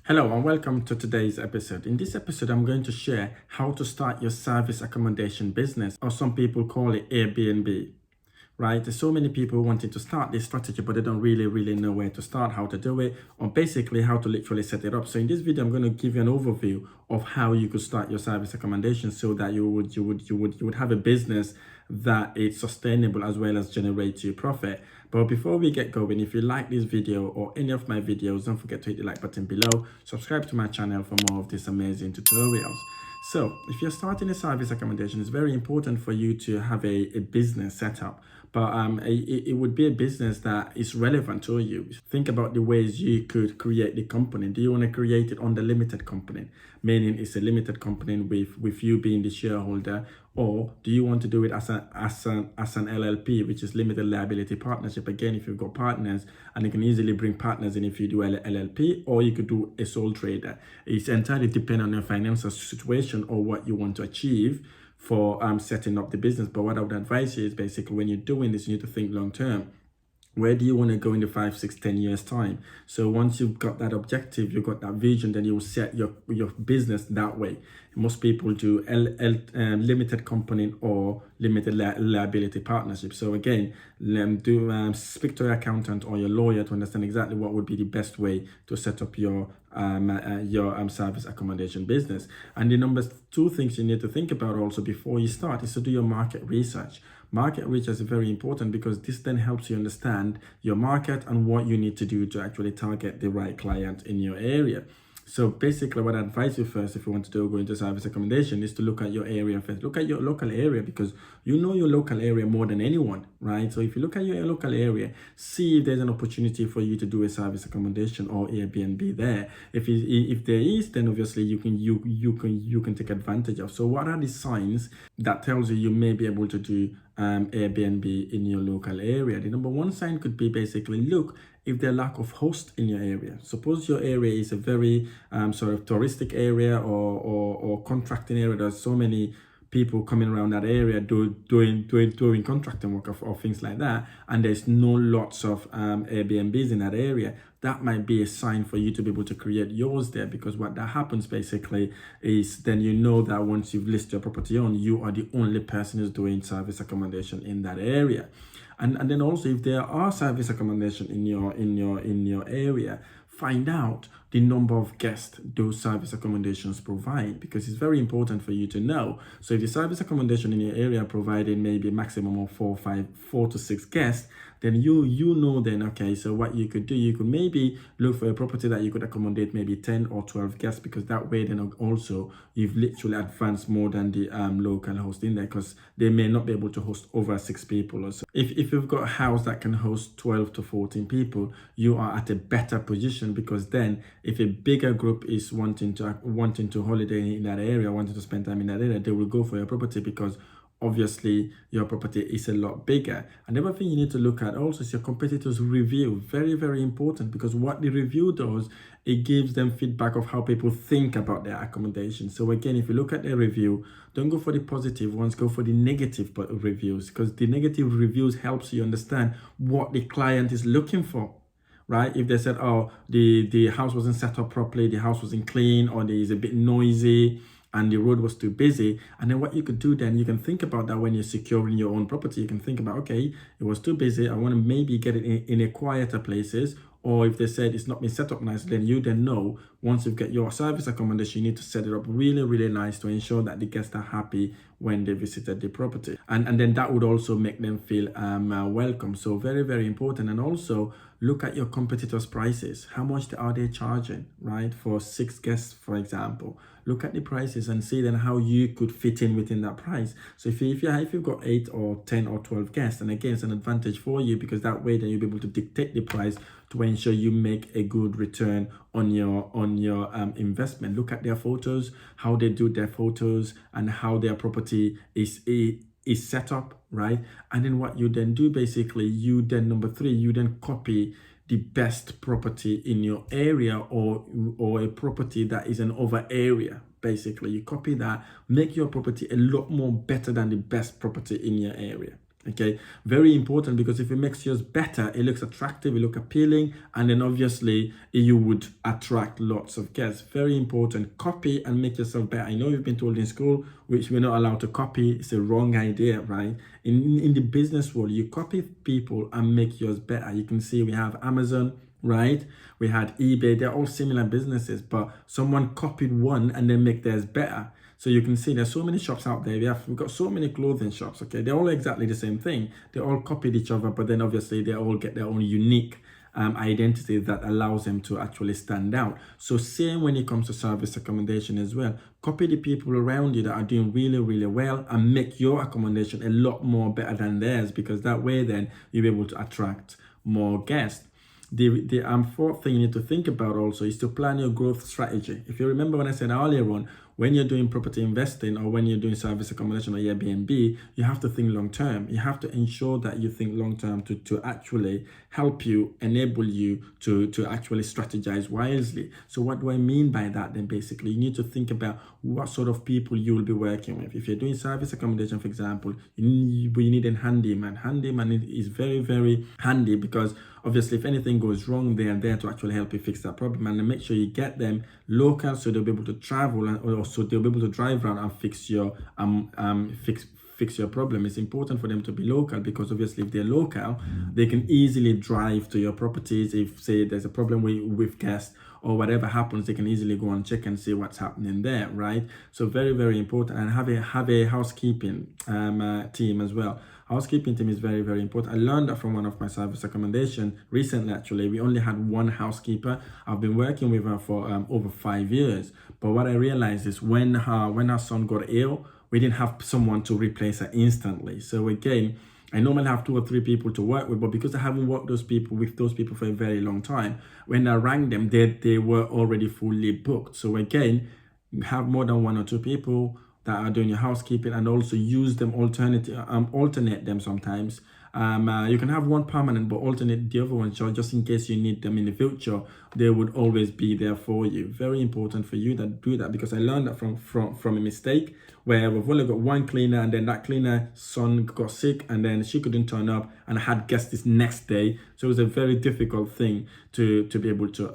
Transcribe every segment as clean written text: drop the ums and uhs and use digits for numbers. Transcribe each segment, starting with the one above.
Hello and welcome to today's episode. In this episode, I'm going to share how to start your service accommodation business, or some people call it Airbnb. Right? There's so many people wanting to start this strategy, but they don't really know where to start, how to do it, or basically how to literally set it up. So in this video, I'm going to give you an overview of how you could start your service accommodation so that you would have a business that is sustainable as well as generates you profit. But before we get going, if you like this video or any of my videos, don't forget to hit the like button below, subscribe to my channel for more of these amazing tutorials. So if you're starting a service accommodation, it's very important for you to have a business set up. But it would be a business that is relevant to you. Think about the ways you could create the company. Do you want to create it on the limited company, meaning it's a limited company with you being the shareholder, or do you want to do it as an LLP, which is limited liability partnership? Again, if you've got partners, and you can easily bring partners in if you do LLP, or you could do a sole trader. It's entirely dependent on your financial situation or what you want to achieve for setting up the business. But what I would advise you is basically when you're doing this, you need to think long term. Where do you want to go in the 5, 6, 10 years time? So once you've got that objective, you've got that vision, then you will set your business that way. Most people do limited company or limited liability partnership. So again, speak to your accountant or your lawyer to understand exactly what would be the best way to set up your service accommodation business. And the number 2 things you need to think about also before you start is to do your market research. Market research is very important because this then helps you understand your market and what you need to do to actually target the right client in your area. So basically what I advise you first, if you want to go into service accommodation, is to look at your area first. Look at your local area because you know your local area more than anyone, right? So if you look at your local area, see if there's an opportunity for you to do a service accommodation or Airbnb there. If there is, then obviously you can take advantage of. So what are the signs that tells you may be able to do Airbnb in your local area? The number 1 sign could be basically look if there's lack of host in your area. Suppose your area is a very sort of touristic area or contracting area. There's so many people coming around that area doing contracting work or things like that, and there's no lots of Airbnbs in that area. That might be a sign for you to be able to create yours there, because what that happens basically is then you know that once you've listed your property on, you are the only person who's doing service accommodation in that area. And then also if there are service accommodation in your area, find out the number of guests those service accommodations provide, because it's very important for you to know. So if the service accommodation in your area providing maybe a maximum of 4 to 6 guests, then you know then, okay, so what you could do, you could maybe look for a property that you could accommodate maybe 10 or 12 guests, because that way then also you've literally advanced more than the local host in there, because they may not be able to host over 6 people or so. If you've got a house that can host 12 to 14 people, you are at a better position, because then if a bigger group is wanting to holiday in that area, wanting to spend time in that area, they will go for your property because obviously your property is a lot bigger. Another thing you need to look at also is your competitors' review. Very important, because what the review does, it gives them feedback of how people think about their accommodation. So again, if you look at their review, don't go for the positive ones, go for the negative reviews, because the negative reviews helps you understand what the client is looking for. Right? If they said, oh, the house wasn't set up properly, the house wasn't clean, or there is a bit noisy and the road was too busy, and then what you could do then, you can think about that when you're securing your own property. You can think about, okay, it was too busy, I want to maybe get it in a quieter places. Or if they said it's not been set up nicely, then you then know once you get your service accommodation, you need to set it up really nice to ensure that the guests are happy when they visited the property. And then that would also make them feel welcome. So very important. And also look at your competitors' prices. How much are they charging, right? For 6 guests, for example. Look at the prices and see then how you could fit in within that price. So if you've got 8 or 10 or 12 guests, and again, it's an advantage for you, because that way then you'll be able to dictate the price to ensure you make a good return on your investment. Look at their photos, how they do their photos, and how their property is set up, right? And then what you then do, basically, you then, number 3, you then copy the best property in your area, or a property that is an over area. Basically, you copy that, make your property a lot more better than the best property in your area. Okay, very important, because if it makes yours better, it looks attractive, it looks appealing, and then obviously you would attract lots of guests. Very important. Copy and make yourself better. I know you've been told in school, which we're not allowed to copy. It's a wrong idea, right? In the business world, you copy people and make yours better. You can see we have Amazon, right? We had eBay. They're all similar businesses, but someone copied one and then make theirs better. So you can see there's so many shops out there. We've got so many clothing shops, okay? They're all exactly the same thing. They all copied each other, but then obviously they all get their own unique identity that allows them to actually stand out. So same when it comes to service accommodation as well. Copy the people around you that are doing really, really well and make your accommodation a lot more better than theirs, because that way then you'll be able to attract more guests. The fourth thing you need to think about also is to plan your growth strategy. If you remember when I said earlier on, when you're doing property investing or when you're doing service accommodation or Airbnb, you have to think long term. You have to ensure that you think long term to actually help you, enable you to actually strategize wisely. So what do I mean by that then? Basically, you need to think about what sort of people you will be working with. If you're doing service accommodation, for example, you need a handyman. Handyman is very, very handy, because obviously if anything goes wrong, they are there to actually help you fix that problem, and then make sure you get them local so they'll be able to travel, and also they'll be able to drive around and fix your fix your problem. It's important for them to be local, because obviously if they're local, they can easily drive to your properties. If say there's a problem with guests or whatever happens, they can easily go and check and see what's happening there, right? So very, very important. And have a housekeeping team as well. Housekeeping team is very, very important. I learned that from one of my service accommodation recently. Actually, we only had one housekeeper. I've been working with her for over 5 years. But what I realized is when her son got ill, we didn't have someone to replace her instantly. So again, I normally have 2 or 3 people to work with, but because I haven't worked with those people for a very long time, when I rang them, they were already fully booked. So again, have more than 1 or 2 people that are doing your housekeeping, and also use them alternate them sometimes. You can have one permanent, but alternate the other one, so just in case you need them in the future, they would always be there for you. Very important for you to do that, because I learned that from a mistake where we've only got one cleaner, and then that cleaner son got sick, and then she couldn't turn up, and I had guests this next day. So it was a very difficult thing to be able to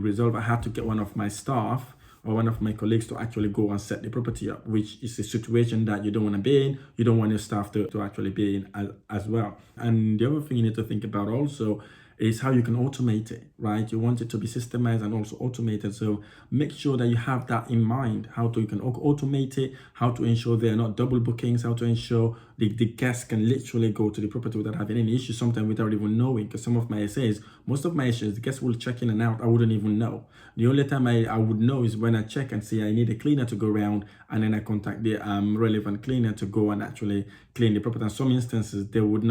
resolve. I had to get one of my staff or one of my colleagues to actually go and set the property up, which is a situation that you don't want to be in. You don't want your staff to actually be in as well. And the other thing you need to think about also is how you can automate it, right? You want it to be systemized and also automated. So make sure that you have that in mind, you can automate it, how to ensure there are not double bookings, how to ensure the guests can literally go to the property without having any issues, sometimes without even knowing. Because some of my essays, most of my issues, the guests will check in and out. I wouldn't even know. The only time I would know is when I check and see I need a cleaner to go around, and then I contact the relevant cleaner to go and actually clean the property. In some instances, they won't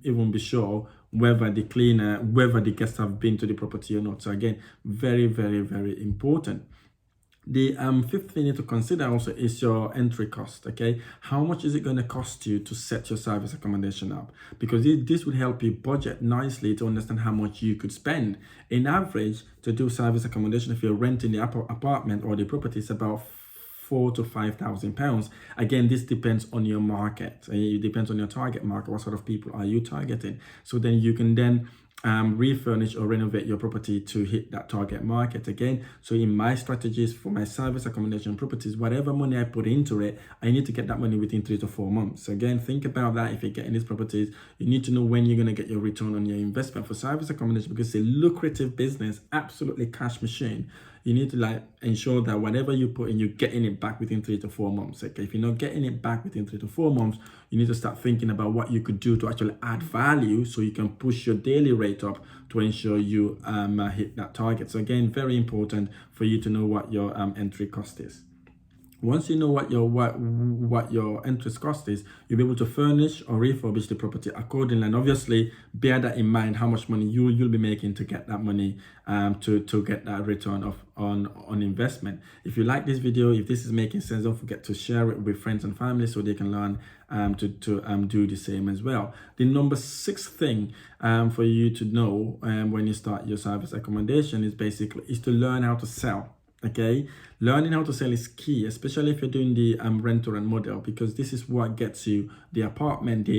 even be sure whether the guests have been to the property or not. So again, very, very, very important. The fifth thing you need to consider also is your entry cost, okay? How much is it going to cost you to set your service accommodation up? Because this would help you budget nicely to understand how much you could spend. In average, to do service accommodation, if you're renting the apartment or the property, it's about £4,000 to £5,000. Again, this depends on your market. It depends on your target market. What sort of people are you targeting? So then you can then refurnish or renovate your property to hit that target market again. So in my strategies for my service accommodation properties, whatever money I put into it, I need to get that money within 3 to 4 months. So again, think about that. If you're getting these properties, you need to know when you're going to get your return on your investment for service accommodation, because it's a lucrative business, absolutely cash machine. You need to ensure that whatever you put in, you're getting it back within 3 to 4 months. Okay, if you're not getting it back within 3 to 4 months, you need to start thinking about what you could do to actually add value, so you can push your daily rate up to ensure you hit that target. So again, very important for you to know what your entry cost is. Once you know what your interest cost is, you'll be able to furnish or refurbish the property accordingly. And obviously, bear that in mind, how much money you'll be making to get that money, to get that return on investment. If you like this video, if this is making sense, don't forget to share it with friends and family so they can learn to do the same as well. The number 6 thing for you to know when you start your service accommodation is to learn how to sell. Okay, learning how to sell is key, especially if you're doing the rent to rent model, because this is what gets you the apartment,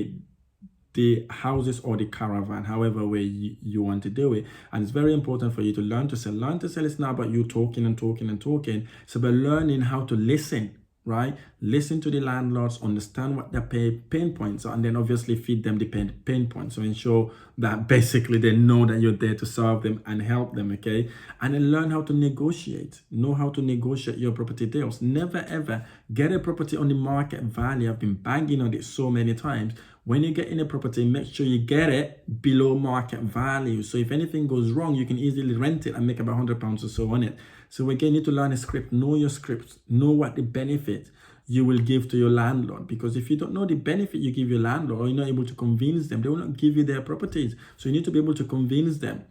the houses, or the caravan, however way you want to do it. And it's very important for you to learn to sell. Learn to sell is not about you talking and talking and talking. It's about learning how to listen, right? Listen to the landlords, understand what their pain points are, and then obviously feed them the pain points. So ensure that basically they know that you're there to solve them and help them, okay? And then learn how to negotiate. Know how to negotiate your property deals. Never ever get a property on the market value. I've been banging on it so many times. When you get in a property, make sure you get it below market value. So if anything goes wrong, you can easily rent it and make about £100 or so on it. So again, you need to learn a script, know your scripts, know what the benefit you will give to your landlord. Because if you don't know the benefit you give your landlord, or you're not able to convince them, they will not give you their properties. So you need to be able to convince them,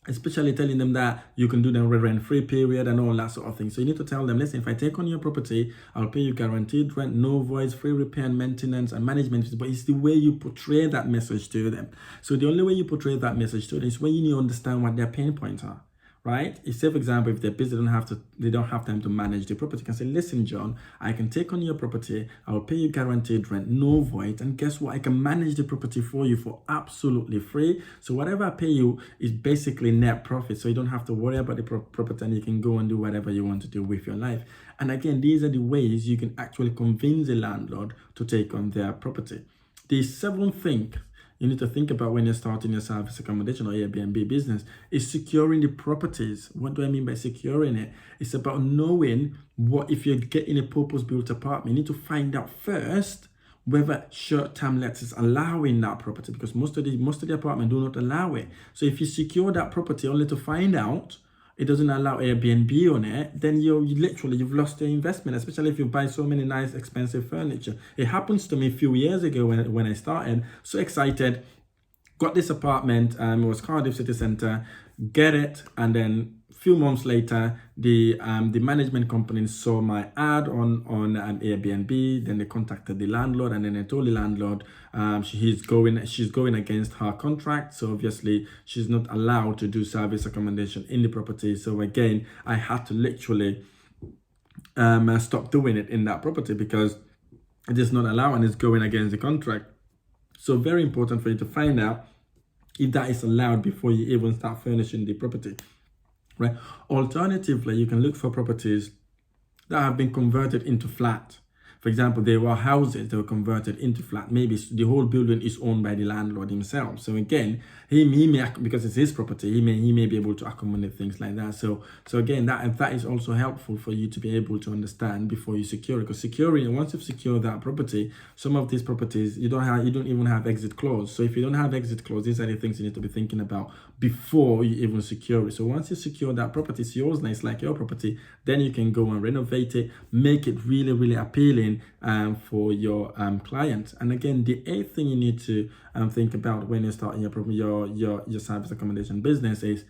especially telling them that you can do the rent-free period and all that sort of thing. So you need to tell them, listen, if I take on your property, I'll pay you guaranteed rent, no voids, free repair and maintenance and management fees. But it's the way you portray that message to them. So the only way you portray that message to them is when you need to understand what their pain points are. Right? Say, for example, if they're busy, they don't have time to manage the property, you can say, listen, John, I can take on your property, I will pay you guaranteed rent, no void, and guess what? I can manage the property for you for absolutely free. So whatever I pay you is basically net profit. So you don't have to worry about the property, and you can go and do whatever you want to do with your life. And again, these are the ways you can actually convince a landlord to take on their property. The seventh thing you need to think about when you're starting your service accommodation or Airbnb business is securing the properties. What do I mean by securing it? It's about knowing what, if you're getting a purpose-built apartment, you need to find out first whether short-term lets is allowing that property, because most of the apartment do not allow it. So if you secure that property only to find out it doesn't allow Airbnb on it, then you've lost your investment, especially if you buy so many nice expensive furniture. It happens to me a few years ago when I started. So excited, got this apartment, it was Cardiff City Centre, get it, and then a few months later, the management company saw my ad on Airbnb. Then they contacted the landlord, and then they told the landlord she's going against her contract. So obviously she's not allowed to do service accommodation in the property. So again, I had to literally stop doing it in that property because it is not allowed and it's going against the contract. So very important for you to find out if that is allowed before you even start furnishing the property. Right. Alternatively, you can look for properties that have been converted into flat. For example, there were houses that were converted into flat. Maybe the whole building is owned by the landlord himself. So again, he may, because it's his property, he may be able to accommodate things like that. So again, that is also helpful for you to be able to understand before you secure it. Because securing, once you've secured that property, some of these properties you don't even have exit clause. So if you don't have exit clause, these are the things you need to be thinking about before you even secure it. So once you secure that property, it's yours now, it's like your property, then you can go and renovate it, make it really, really appealing for your clients. And again, the eighth thing you need to think about when you're starting your service accommodation business is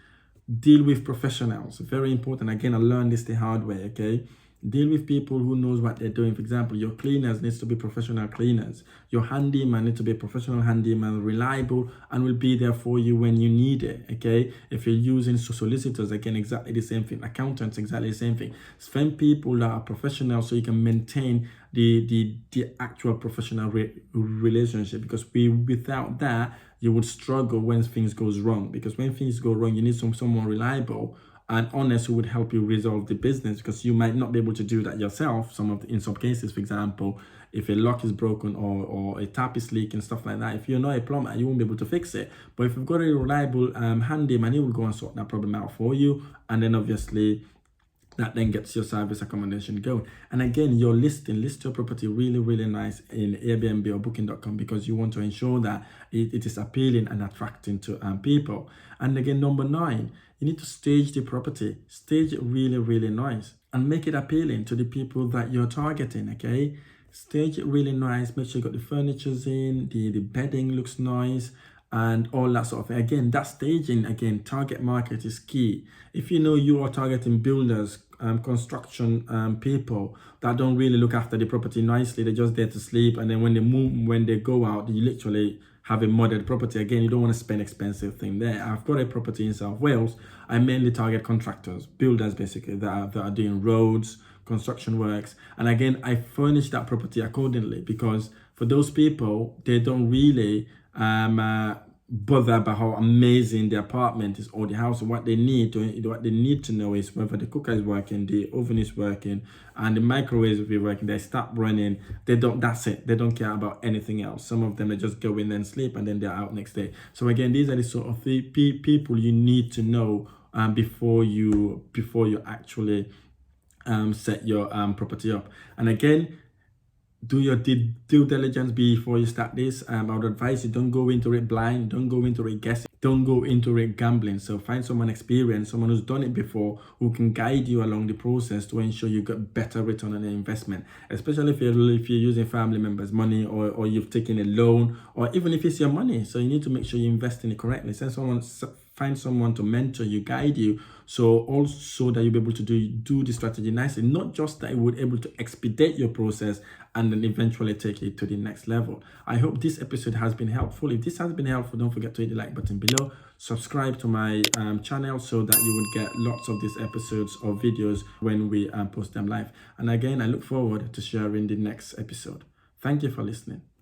deal with professionals. Very important. Again, I learned this the hard way. Okay, deal with people who knows what they're doing. For example, your cleaners needs to be professional cleaners. Your handyman needs to be a professional handyman, reliable, and will be there for you when you need it. Okay, if you're using solicitors, again, exactly the same thing. Accountants, exactly the same thing. Find people that are professional so you can maintain the actual professional relationship, because without that you would struggle when things goes wrong. Because when things go wrong, you need someone reliable and honest who would help you resolve the business, because you might not be able to do that yourself. In some cases, for example, if a lock is broken or a tap is leaking, stuff like that, if you're not a plumber, you won't be able to fix it. But if you've got a reliable handyman, he will go and sort that problem out for you, and then obviously that then gets your service accommodation going. And again, your list your property really, really nice in Airbnb or booking.com, because you want to ensure that it is appealing and attracting to people. And again, number 9, you need to stage the property. Stage it really, really nice and make it appealing to the people that you're targeting. Okay, stage it really nice. Make sure you got the furnitures in, the bedding looks nice, and all that sort of thing. Again, that staging, again, target market is key. If you know you are targeting builders, construction people that don't really look after the property nicely, they're just there to sleep, and then when they go out, you literally have a modded property, again, you don't want to spend expensive thing there. I've got a property in South Wales. I mainly target contractors, builders basically, that are doing roads, construction works. And again, I furnish that property accordingly, because for those people, they don't really bother about how amazing the apartment is or the house. What they need to know is whether the cooker is working, the oven is working, and the microwave is working. They start running. That's it. They don't care about anything else. Some of them, they just go in and sleep, and then they're out next day. So again, these are the sort of people you need to know before you actually set your property up. And again, do your due diligence before you start this. I would advise you, don't go into it blind, don't go into it guessing, don't go into it gambling. So find someone experienced, someone who's done it before, who can guide you along the process to ensure you get better return on your investment, especially if you're using family members' money, or you've taken a loan, or even if it's your money. So you need to make sure you invest in it correctly. Find someone to mentor you, guide you, so also that you'll be able to do the strategy nicely. Not just that it would able to expedite your process and then eventually take it to the next level. I hope this episode has been helpful. If this has been helpful, don't forget to hit the like button below. Subscribe to my channel so that you would get lots of these episodes or videos when we post them live. And again, I look forward to sharing the next episode. Thank you for listening.